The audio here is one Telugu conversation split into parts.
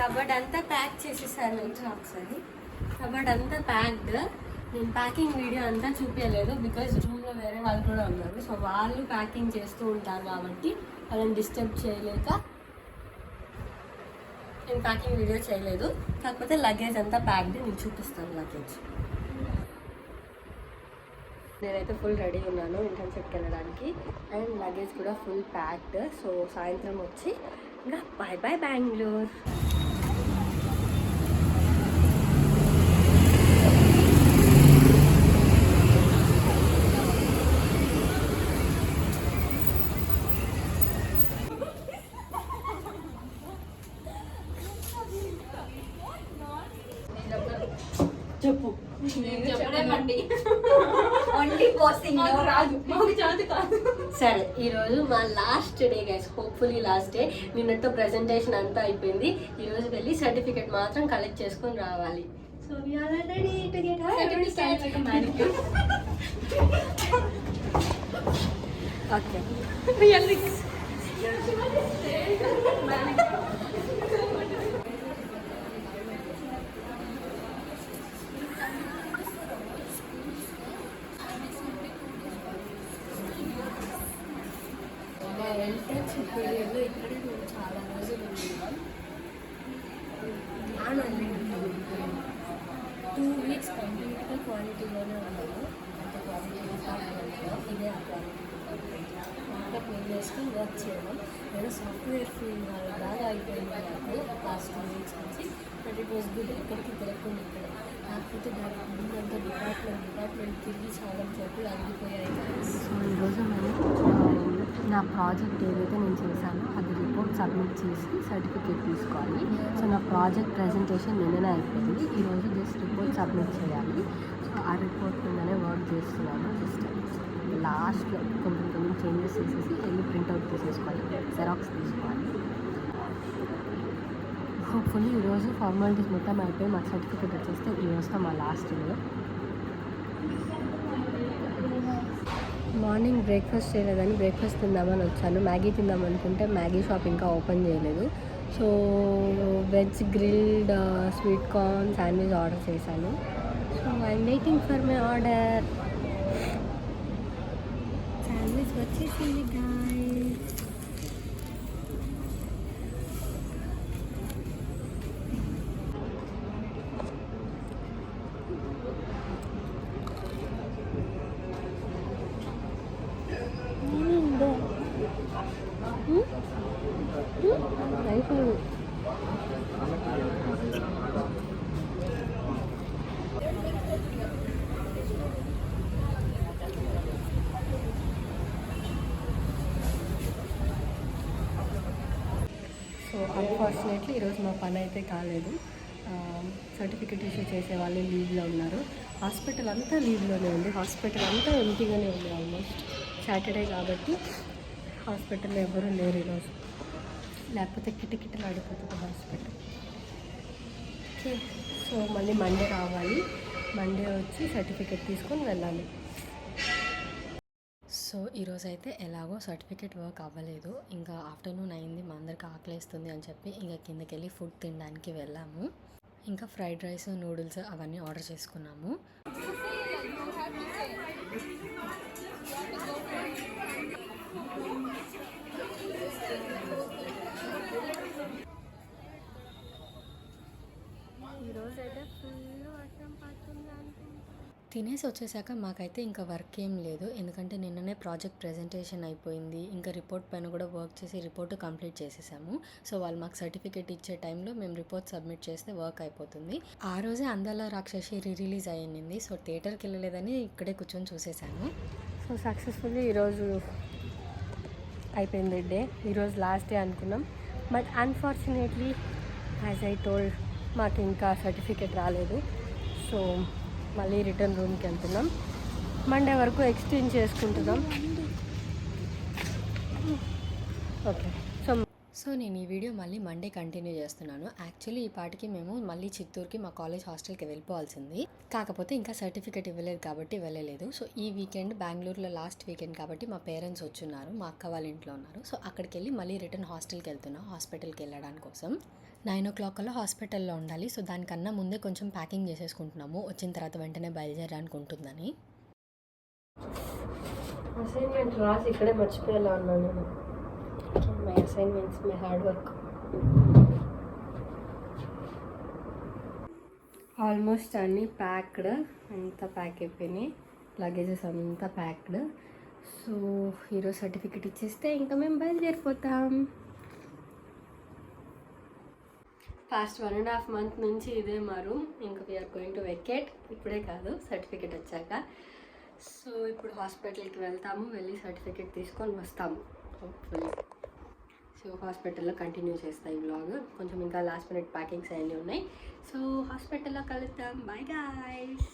కబర్డ్ అంతా ప్యాక్ చేసేసాను. ఒకసారి కబర్డ్ అంతా ప్యాక్డ్. నేను ప్యాకింగ్ వీడియో అంతా చూపించలేదు బికాజ్ రూమ్లో వేరే వాళ్ళు కూడా ఉన్నారు. సో వాళ్ళు ప్యాకింగ్ చేస్తూ ఉంటారు కాబట్టి వాళ్ళని డిస్టర్బ్ చేయలేక నేను ప్యాకింగ్ వీడియో చేయలేదు. కాకపోతే లగేజ్ అంతా ప్యాక్డ్. నేను చూపిస్తాను లగేజ్. నేనైతే ఫుల్ రెడీ ఉన్నాను ఇంటర్న్షిప్కి వెళ్ళడానికి. అండ్ లగేజ్ కూడా ఫుల్ ప్యాక్డ్. సో సాయంత్రం వచ్చి ఇంకా బాయ్ బాయ్ బెంగళూరు. చెప్పు. సరే, ఈరోజు మా last day guys. Hopefully last day. నిన్నతో ప్రెజెంటేషన్ అంతా అయిపోయింది. ఈరోజు వెళ్ళి సర్టిఫికెట్ మాత్రం కలెక్ట్ చేసుకొని రావాలి. So we are ready to get our certificate. Okay, really పీరియడ్లో ఇక్కడే మేము చాలా రోజులు ఉన్నాం. 2 వీక్స్ కంప్లీట్గా క్వాలిటీలోనే ఉన్నాము. అంటే క్వాలిటీ డిపార్ట్మెంట్లో ఇదే ఆ క్వాలిటీ డిపార్ట్మెంట్ క్లీన్ చేసుకొని వర్క్ చేయడం. నేను సాఫ్ట్వేర్ ఫీల్డ్ బాగా అయిపోయింది నాకు లాస్ట్ 2 వీక్స్ నుంచి. But it was good. ఎక్కడికి తిరగకుండా ఇక్కడ. కాకపోతే దానికి ముందంతా డిపార్ట్మెంట్ తిరిగి చాలా చోట్ల అరిగిపోయాయి. సో ఈరోజు నా ప్రాజెక్ట్ ఏదైతే నేను చేశానో అది రిపోర్ట్ సబ్మిట్ చేసి సర్టిఫికేట్ తీసుకోవాలి. సో నా ప్రాజెక్ట్ ప్రెజెంటేషన్ నిన్ననే అయిపోయింది. ఈరోజు జస్ట్ రిపోర్ట్ సబ్మిట్ చేయాలి. సో ఆ రిపోర్ట్ నిన్ననే వర్క్ చేస్తున్నాను. జస్ట్ లాస్ట్లో కొంచెం చేంజెస్ చేసేసి వెళ్ళి ప్రింట్అవుట్ తీసేసుకోవాలి, జెరాక్స్ తీసుకోవాలి. హోప్ఫుల్లీ ఈరోజు ఫార్మాలిటీస్ మొత్తం అయిపోయి మాకు సర్టిఫికేట్ వచ్చేస్తే ఈరోజుతో మా లాస్ట్ డే. మార్నింగ్ బ్రేక్ఫాస్ట్ చేయలేదని బ్రేక్ఫాస్ట్ తిందామని వచ్చాను. మ్యాగీ తిందాం అనుకుంటే మ్యాగీ షాప్ ఇంకా ఓపెన్ చేయలేదు. So veg grilled sweet corn sandwich order చేశాను. So I'm waiting for my order. Sandwich వచ్చేసింది గాయ్స్. అయిపోయింది. సో అన్ఫార్చునేట్లీ ఈరోజు మా పని అయితే కాలేదు. సర్టిఫికెట్ ఇష్యూ చేసే వాళ్ళు లీవ్లో ఉన్నారు. హాస్పిటల్ అంతా లీవ్లోనే ఉంది. హాస్పిటల్ అంతా ఎంటీగానే ఉంది. ఆల్మోస్ట్ సాటర్డే కాబట్టి హాస్పిటల్లో ఎవరూ లేరు ఈరోజు. లేకపోతే కిటకిటలు ఆడిపోతుంది హాస్పిటల్. ఓకే, సో మళ్ళీ మండే రావాలి. మండే వచ్చి సర్టిఫికెట్ తీసుకొని వెళ్ళాలి. సో ఈరోజు అయితే ఎలాగో సర్టిఫికేట్ వర్క్ అవ్వలేదు. ఇంకా ఆఫ్టర్నూన్ అయింది, మా అందరికి ఆకలిస్తుంది అని చెప్పి ఇంకా కిందకి వెళ్ళి ఫుడ్ తినడానికి వెళ్ళాము. ఇంకా ఫ్రైడ్ రైస్, నూడిల్స్ అవన్నీ ఆర్డర్ చేసుకున్నాము. ఈరోజైతే ఫుల్ వర్షం పడుతుంది అనుకుంటా. తినేసి వచ్చేసాక మాకైతే ఇంకా వర్క్ ఏం లేదు. ఎందుకంటే నిన్ననే ప్రాజెక్ట్ ప్రెజెంటేషన్ అయిపోయింది. ఇంకా రిపోర్ట్ పైన కూడా వర్క్ చేసి రిపోర్ట్ కంప్లీట్ చేసేసాము. సో వాళ్ళు మాకు సర్టిఫికేట్ ఇచ్చే టైంలో మేము రిపోర్ట్ సబ్మిట్ చేస్తే వర్క్ అయిపోతుంది. ఆ రోజే అందాల రాక్షసి రిలీజ్ అయ్యింది. సో థియేటర్కి వెళ్ళలేదని ఇక్కడే కూర్చొని చూసేసాను. సో సక్సెస్ఫుల్లీ ఈరోజు అయిపోయింది డే. ఈరోజు లాస్ట్ డే అనుకున్నాం. But unfortunately as I told మాకు ఇంకా సర్టిఫికేట్ రాలేదు. సో మళ్ళీ రిటర్న్ రూమ్కి వెళ్తున్నాం. మండే వరకు ఎక్స్చేంజ్ చేసుకుంటున్నాం. ఓకే, సో నేను ఈ వీడియో మళ్ళీ మండే కంటిన్యూ చేస్తున్నాను. యాక్చువల్లీ ఈ పాటికి మేము మళ్ళీ చిత్తూరుకి మా కాలేజ్ హాస్టల్కి వెళ్ళిపోవాల్సింది. కాకపోతే ఇంకా సర్టిఫికేట్ ఇవ్వలేదు కాబట్టి వెళ్ళలేదు. సో ఈ వీకెండ్ బెంగళూరులో లాస్ట్ వీకెండ్ కాబట్టి మా పేరెంట్స్ వచ్చున్నారు, మా అక్క వాళ్ళ ఇంట్లో ఉన్నారు. సో అక్కడికి వెళ్ళి మళ్ళీ రిటర్న్ హాస్టల్కి వెళ్తున్నాం, హాస్పిటల్కి వెళ్ళడానికి కోసం. 9 o'clock కల్లా హాస్పిటల్లో ఉండాలి. సో దానికన్నా ముందే కొంచెం ప్యాకింగ్ చేసేసుకుంటున్నాము, వచ్చిన తర్వాత వెంటనే బయలుదేరడానికి ఉంటుందని. అసైన్మెంట్ రాసి ఇక్కడే మర్చిపోయేలా ఉన్నాను నేను. My assignments, my hard work almost అన్నీ ప్యాక్డ్, అంతా ప్యాక్ అయిపోయినాయి, లగేజెస్ అంతా ప్యాక్డ్. సో ఈరోజు సర్టిఫికెట్ ఇచ్చేస్తే ఇంకా మేము బయలుదేరిపోతాం. పాస్ట్ 1.5 months నుంచి ఇదే మా రూమ్. ఇంకా వీఆర్ గోయింగ్ టు వెకేట్. ఇప్పుడే కాదు, సర్టిఫికెట్ వచ్చాక. సో ఇప్పుడు హాస్పిటల్కి వెళ్తాము, వెళ్ళి సర్టిఫికెట్ తీసుకొని వస్తాము హోప్ఫుల్లీ. సో హాస్పిటల్లో కంటిన్యూ చేస్తాయి వ్లాగ్. కొంచెం ఇంకా లాస్ట్ మినిట్ ప్యాకింగ్స్ అవన్నీ ఉన్నాయి. సో హాస్పిటల్లో కలుద్దాం. Bye guys.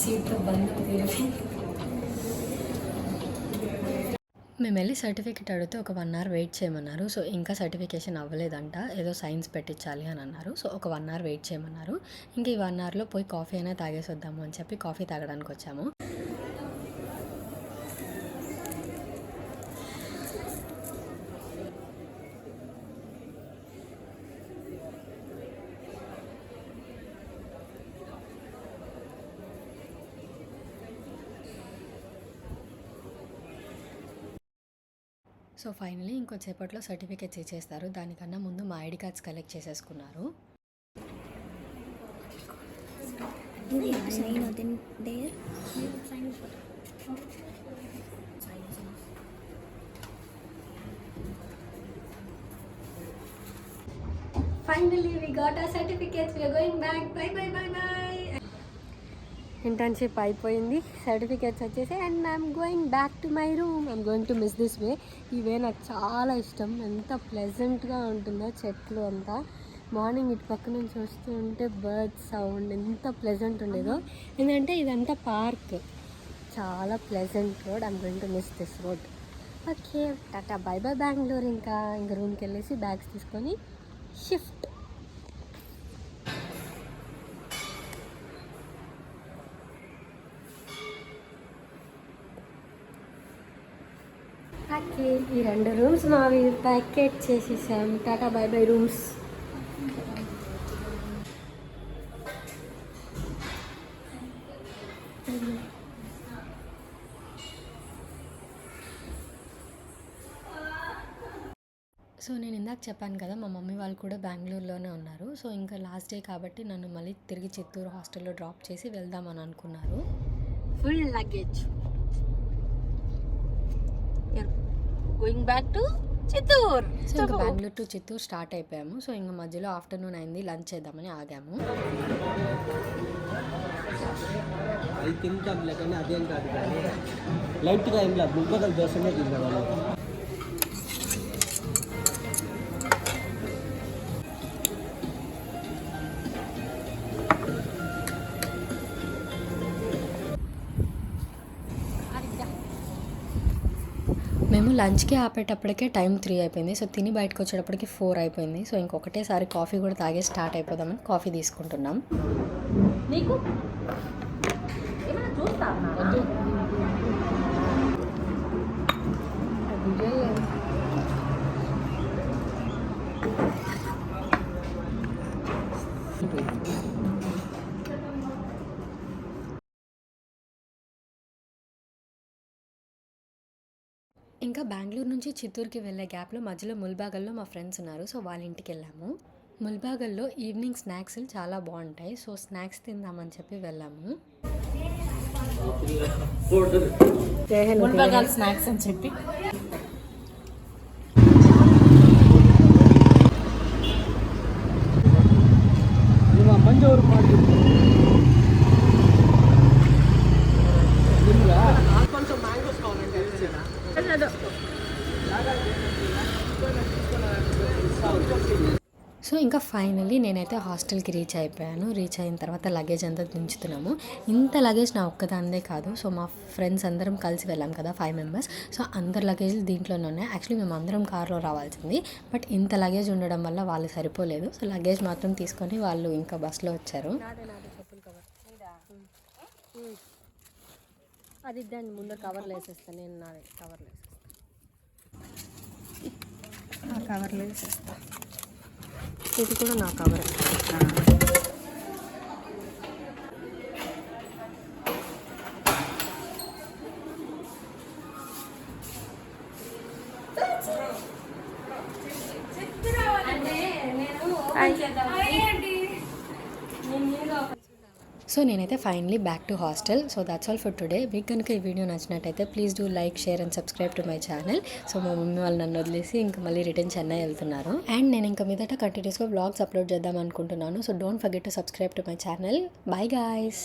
సీట్తో బంద్ తీరు. మేము వెళ్ళి సర్టిఫికేట్ అడిగితే ఒక 1 hour వెయిట్ చేయమన్నారు. సో ఇంకా సర్టిఫికేషన్ అవ్వలేదంట, ఏదో సైన్స్ పెట్టించాలి అని అన్నారు. సో ఒక 1 hour వెయిట్ చేయమన్నారు. ఇంకా ఈ 1 hourలో పోయి కాఫీ అయినా తాగేసి వద్దాము అని చెప్పి కాఫీ తాగడానికి వచ్చాము. సో ఫైనలీ ఇంకొంచేపట్లో సర్టిఫికేట్స్ ఇచ్చేస్తారు. దానికన్నా ముందు మా ఐడి కార్డ్స్ కలెక్ట్ చేసేసుకున్నారు. Finally we got our certificates. We are going back. Bye bye bye bye. Internship అయిపోయింది, సర్టిఫికేట్స్ వచ్చేసి, and I'm going back to my room. I'm going to miss this way. ఈ వే నాకు చాలా ఇష్టం. ఎంత ప్లెజెంట్గా ఉంటుందో, చెట్లు అంతా. మార్నింగ్ ఇటు పక్క నుంచి వస్తూ ఉంటే బర్డ్స్ సౌండ్ ఎంత ప్లెజెంట్ ఉండేదో. ఎందుకంటే ఇదంతా పార్క్, చాలా pleasant road. I'm going to miss this road. Okay, tata bye by Bengaluru. ఇంకా రూమ్కి వెళ్ళేసి బ్యాగ్స్ తీసుకొని షిఫ్ట్. ఓకే, ఈ 2 రూమ్స్ మావి ప్యాకేట్ చేసేసాం. Tata bye by rooms. So నేను ఇందాక చెప్పాను కదా, మా మమ్మీ వాళ్ళు కూడా బెంగళూరులోనే ఉన్నారు. సో ఇంకా లాస్ట్ డే కాబట్టి నన్ను మళ్ళీ తిరిగి చిత్తూరు హాస్టల్లో డ్రాప్ చేసి వెళ్దామని అనుకున్నారు. Full luggage. Going back to Chittoor. So ఇంకా బెంగళూరు టు చిత్తూరు స్టార్ట్ అయిపోయాము. సో ఇంకా మధ్యలో ఆఫ్టర్నూన్ అయింది, లంచ్ చేద్దామని ఆగాము. అది తింటాంలే కానీ అదేం కాదు, కానీ లైట్గా ఏం లేదు, ముక్కలు దోశనే తింటాం. మేము లంచ్కి ఆపేటప్పటికే టైం 3 అయిపోయింది. సో తిని బయటకు వచ్చేటప్పటికి 4 అయిపోయింది. సో ఇంకొకటేసారి కాఫీ కూడా తాగే స్టార్ట్ అయిపోదామని కాఫీ తీసుకుంటున్నాం. నీకు ఇంకా బెంగళూరు నుంచి చిత్తూరుకి వెళ్ళే గ్యాప్లో మధ్యలో ముల్బాగల్లో మా ఫ్రెండ్స్ ఉన్నారు. సో వాళ్ళ ఇంటికి వెళ్ళాము. ముల్బాగల్లో ఈవినింగ్ స్నాక్స్ చాలా బాగుంటాయి. సో స్నాక్స్ తిందామని చెప్పి వెళ్ళాము. ముల్బాగల్ స్నాక్స్ అని చెప్పి సో ఇంకా ఫైనల్లీ నేనైతే హాస్టల్కి రీచ్ అయిపోయాను. రీచ్ అయిన తర్వాత లగేజ్ అంతా దించుతున్నాము. ఇంత లగేజ్ నా ఒక్కదానిదే కాదు. సో మా ఫ్రెండ్స్ అందరం కలిసి వెళ్ళాం కదా, 5 మెంబర్స్. సో అందరి లగేజ్లు దీంట్లోనే ఉన్నాయి. యాక్చువల్లీ మేము అందరం కార్లో రావాల్సింది, బట్ ఇంత లగేజ్ ఉండడం వల్ల వాళ్ళు సరిపోలేదు. సో లగేజ్ మాత్రం తీసుకొని వాళ్ళు ఇంకా బస్లో వచ్చారు. అది ఇద్దండి, ముందు కవర్లు వేసేస్తాను. నేను నాది కవర్లు వేసేస్తాను. ఆ కవర్లో వేసేస్తా. ఇది కూడా నా కవర్. సో నేనైతే finally back to hostel. So that's all for today. మీకు కనుక ఈ వీడియో నచ్చినట్టయితే please do like, share and subscribe to my channel. So మా మమ్మీ వాళ్ళు నన్ను వదిలేసి ఇంకా మళ్ళీ రిటర్న్ చెన్నై వెళ్తున్నారు. అండ్ నేను ఇంకా మీదట కంటిన్యూస్గా బ్లాగ్స్ అప్లోడ్ చేద్దాం అనుకుంటున్నాను. So don't forget to subscribe to my channel. By guys.